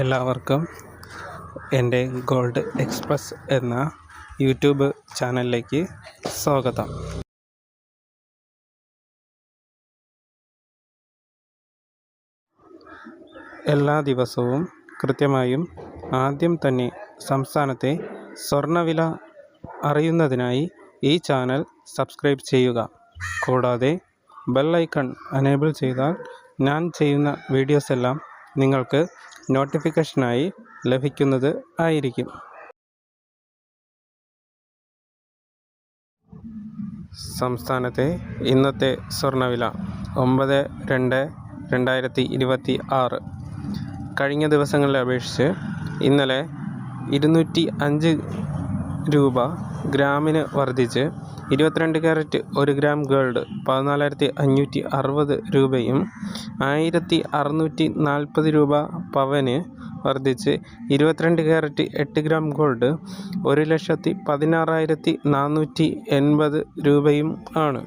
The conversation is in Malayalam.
എല്ലാവർക്കും എൻ്റെ ഗോൾഡ് എക്സ്പ്രസ് എന്ന യൂട്യൂബ് ചാനലിലേക്ക് സ്വാഗതം. എല്ലാ ദിവസവും കൃത്യമായും ആദ്യം തന്നെ സംസ്ഥാനത്തെ സ്വർണ്ണവില അറിയുന്നതിനായി ഈ ചാനൽ സബ്സ്ക്രൈബ് ചെയ്യുക. കൂടാതെ ബെൽ ഐക്കൺ എനേബിൾ ചെയ്താൽ ഞാൻ ചെയ്യുന്ന വീഡിയോസ് എല്ലാം നിങ്ങൾക്ക് നോട്ടിഫിക്കേഷനായി ലഭിക്കുന്നത് ആയിരിക്കും. സംസ്ഥാനത്തെ ഇന്നത്തെ സ്വർണ്ണവില 9/2/2026. കഴിഞ്ഞ ദിവസങ്ങളെ അപേക്ഷിച്ച് ഇന്നലെ 205 രൂപ ഗ്രാമിന് വർദ്ധിച്ച് 22 കാരറ്റ് 1 ഗ്രാം ഗോൾഡ് 14,560 രൂപയും 1,640 രൂപ പവന് വർദ്ധിച്ച് 22 കാരറ്റ് 8 ഗ്രാം ഗോൾഡ് 1,16,480 രൂപയും ആണ്.